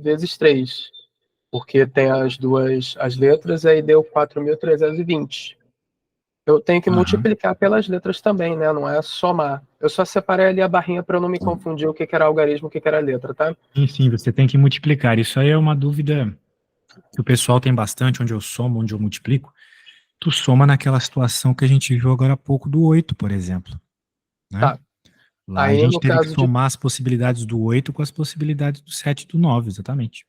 vezes 3, porque tem as letras, aí deu 4.320. Eu tenho que Aham. multiplicar pelas letras também, né? Não é somar. Eu só separei ali a barrinha para eu não me confundir o que que era algarismo e o que que era letra, tá? Sim, sim, você tem que multiplicar. Isso aí é uma dúvida que o pessoal tem bastante, onde eu somo, onde eu multiplico. Tu soma naquela situação que a gente viu agora há pouco do 8, por exemplo, né? Tá. Lá a Aí gente no teve que caso de. somar as possibilidades do 8 com as possibilidades do 7 e do 9, exatamente.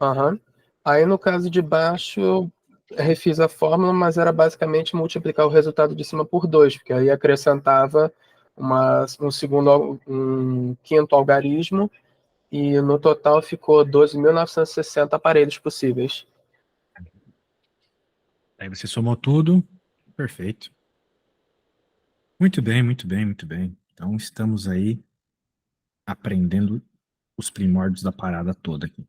Aham. Aí no caso de baixo, eu refiz a fórmula, mas era basicamente multiplicar o resultado de cima por 2, porque aí acrescentava um quinto algarismo, e no total ficou 12.960 aparelhos possíveis. Aí você somou tudo, perfeito. Muito bem, muito bem, muito bem. Então estamos aí aprendendo os primórdios da parada toda aqui.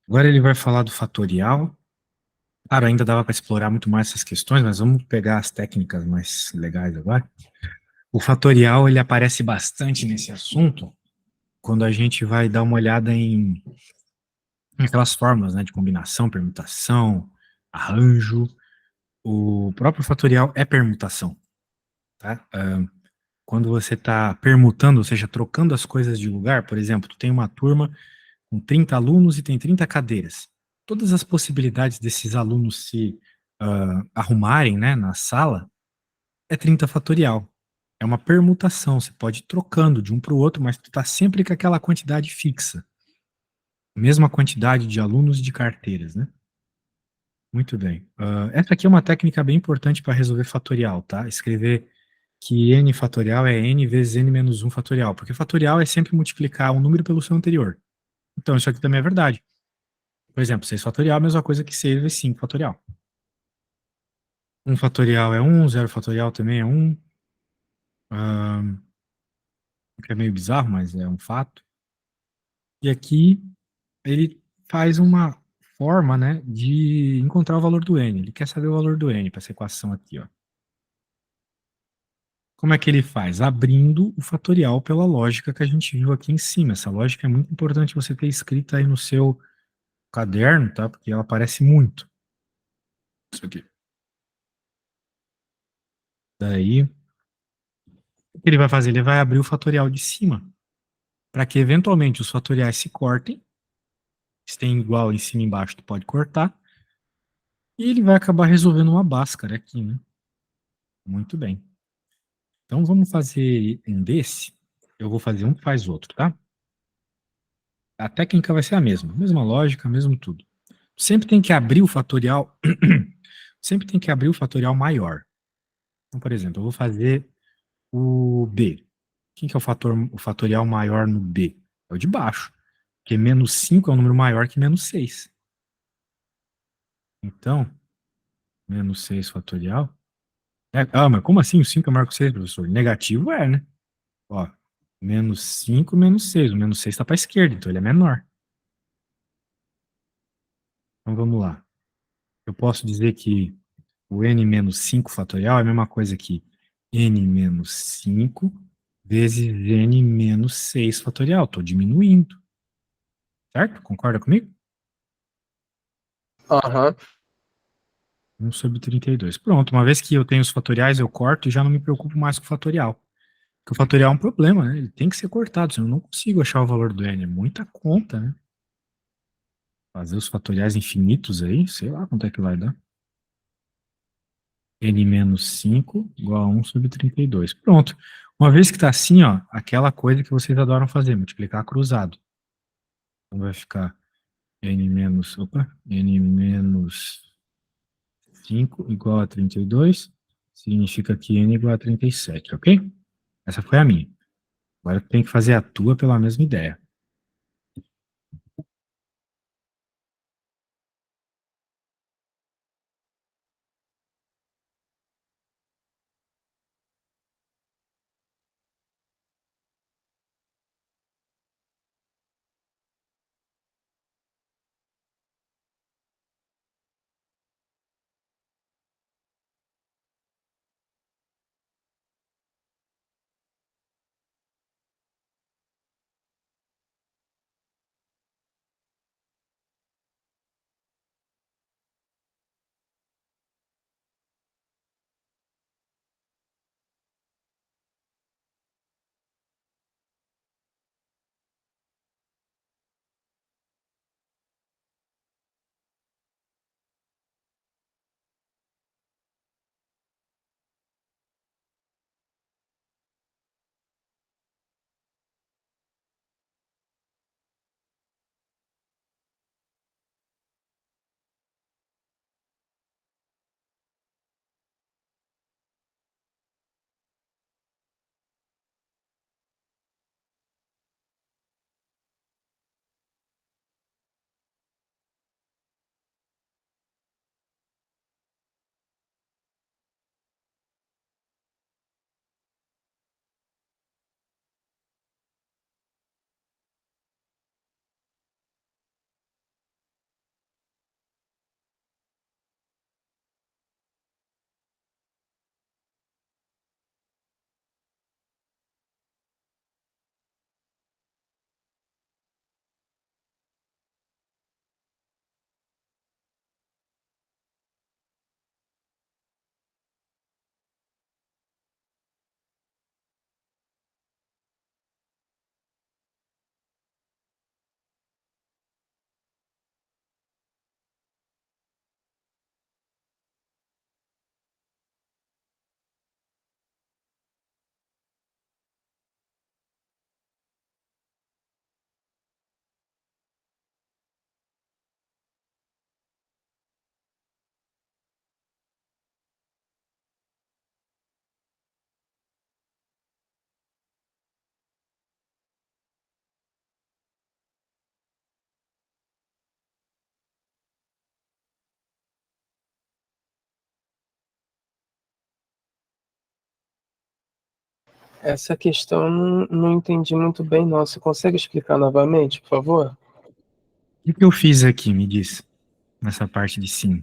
Agora ele vai falar do fatorial. Claro, ainda dava para explorar muito mais essas questões, mas vamos pegar as técnicas mais legais agora. O fatorial, ele aparece bastante nesse assunto quando a gente vai dar uma olhada em aquelas fórmulas, né, de combinação, permutação, arranjo. O próprio fatorial é permutação, tá? Quando você está permutando, ou seja, trocando as coisas de lugar, por exemplo, tu tem uma turma com 30 alunos e tem 30 cadeiras. Todas as possibilidades desses alunos se arrumarem, né, na sala é 30 fatorial. É uma permutação, você pode ir trocando de um para o outro, mas tu está sempre com aquela quantidade fixa. Mesma quantidade de alunos e de carteiras, né? Muito bem. Essa aqui é uma técnica bem importante para resolver fatorial, tá? Escrever que n fatorial é n vezes n menos 1 fatorial, porque fatorial é sempre multiplicar um número pelo seu anterior. Então, isso aqui também é verdade. Por exemplo, 6 fatorial é a mesma coisa que 6 vezes 5 fatorial. 1 fatorial é 1, 0 fatorial também é 1. Que é meio bizarro, mas é um fato. E aqui ele faz uma forma, né, de encontrar o valor do n. Ele quer saber o valor do n para essa equação aqui, ó. Como é que ele faz? Abrindo o fatorial pela lógica que a gente viu aqui em cima. Essa lógica é muito importante você ter escrita aí no seu caderno, tá? Porque ela aparece muito. Isso aqui. Daí, o que ele vai fazer? Ele vai abrir o fatorial de cima, para que eventualmente os fatoriais se cortem. Se tem igual em cima e embaixo, tu pode cortar. E ele vai acabar resolvendo uma Bhaskara aqui, né? Muito bem. Então vamos fazer um desse. Eu vou fazer um que faz outro, tá? A técnica vai ser a mesma lógica, mesmo tudo. Sempre tem que abrir o fatorial, sempre tem que abrir o fatorial maior. Então, por exemplo, eu vou fazer o B. Quem que é o fatorial maior no B? É o de baixo. Porque menos 5 é um número maior que menos 6. Então, menos 6 fatorial. Mas como assim o 5 é maior que o 6, professor? Negativo é, né? Ó, menos 5 menos 6. O menos 6 está para a esquerda, então ele é menor. Então vamos lá. Eu posso dizer que o n menos 5 fatorial é a mesma coisa que n menos 5 vezes n menos 6 fatorial. Estou diminuindo. Certo? Concorda comigo? Aham. 1 sobre 32. Pronto, uma vez que eu tenho os fatoriais, eu corto e já não me preocupo mais com o fatorial. Porque o fatorial é um problema, né? Ele tem que ser cortado, senão eu não consigo achar o valor do n. É muita conta, né? Fazer os fatoriais infinitos aí, sei lá quanto é que vai dar. N menos 5 igual a 1 sobre 32. Pronto. Uma vez que está assim, ó, aquela coisa que vocês adoram fazer, multiplicar cruzado. Então vai ficar n menos 5 igual a 32, significa que n igual a 37, ok? Essa foi a minha. Agora tem que fazer a tua pela mesma ideia. Essa questão eu não entendi muito bem, não. Você consegue explicar novamente, por favor? O que eu fiz aqui, me diz, nessa parte de cima?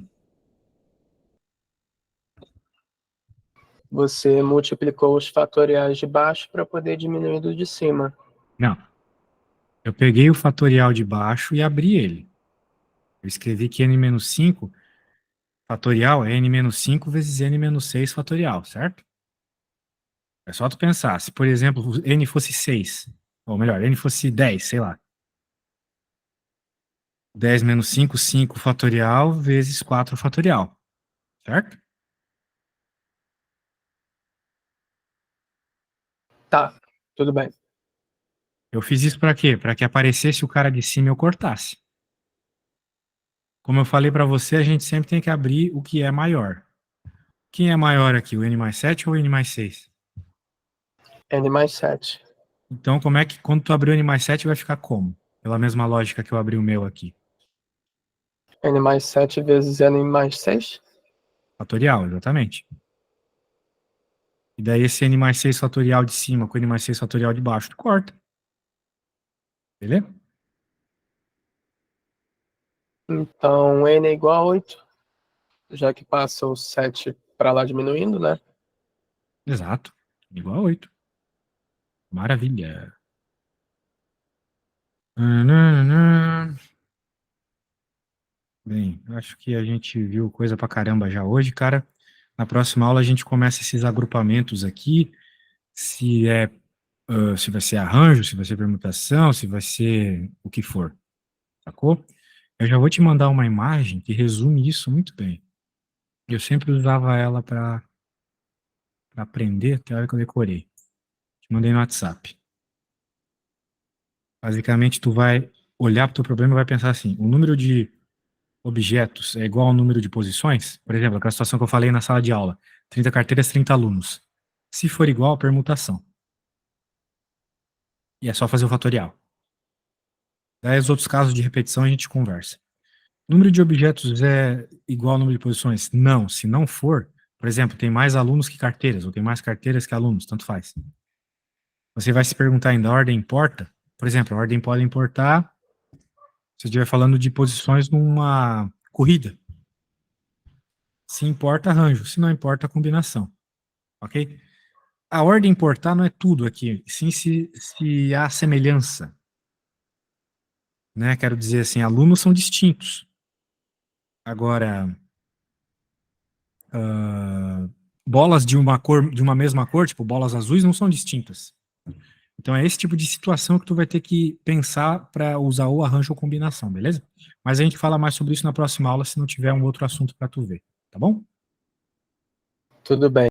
Você multiplicou os fatoriais de baixo para poder diminuir do de cima. Não. Eu peguei o fatorial de baixo e abri ele. Eu escrevi que n-5 fatorial é n-5 vezes n-6 fatorial, certo? É só tu pensar, se por exemplo n fosse 6, ou melhor, n fosse 10, sei lá. 10 menos 5, 5 fatorial vezes 4 fatorial, certo? Tá, tudo bem. Eu fiz isso para quê? Para que aparecesse o cara de cima e eu cortasse. Como eu falei para você, a gente sempre tem que abrir o que é maior. Quem é maior aqui, o n mais 7 ou o n mais 6? N mais 7. Então, como é que quando tu abrir o n mais 7 vai ficar como? Pela mesma lógica que eu abri o meu aqui. N mais 7 vezes N mais 6? Fatorial, exatamente. E daí esse n mais 6 fatorial de cima com n mais 6 fatorial de baixo, tu corta. Beleza? Então, N é igual a 8, já que passa o 7 para lá diminuindo, né? Exato. Igual a 8. Maravilha. Bem, acho que a gente viu coisa pra caramba já hoje, cara. Na próxima aula a gente começa esses agrupamentos aqui, se vai ser arranjo, se vai ser permutação, se vai ser o que for, sacou? Eu já vou te mandar uma imagem que resume isso muito bem. Eu sempre usava ela para aprender até a hora que eu decorei. Te mandei no WhatsApp. Basicamente, tu vai olhar para o teu problema e vai pensar assim, o número de objetos é igual ao número de posições? Por exemplo, aquela situação que eu falei na sala de aula. 30 carteiras, 30 alunos. Se for igual, permutação. E é só fazer o fatorial. Daí os outros casos de repetição a gente conversa. Número de objetos é igual ao número de posições? Não. Se não for, por exemplo, tem mais alunos que carteiras, ou tem mais carteiras que alunos, tanto faz. Você vai se perguntar ainda, a ordem importa? Por exemplo, a ordem pode importar se você estiver falando de posições numa corrida. Se importa, arranjo. Se não importa, combinação. Ok? A ordem importar não é tudo aqui, sim se há semelhança. Né? Quero dizer assim, alunos são distintos. Agora, bolas de uma cor, de uma mesma cor, tipo bolas azuis, não são distintas. Então é esse tipo de situação que tu vai ter que pensar para usar ou arranjo ou combinação, beleza? Mas a gente fala mais sobre isso na próxima aula, se não tiver um outro assunto para tu ver, tá bom? Tudo bem.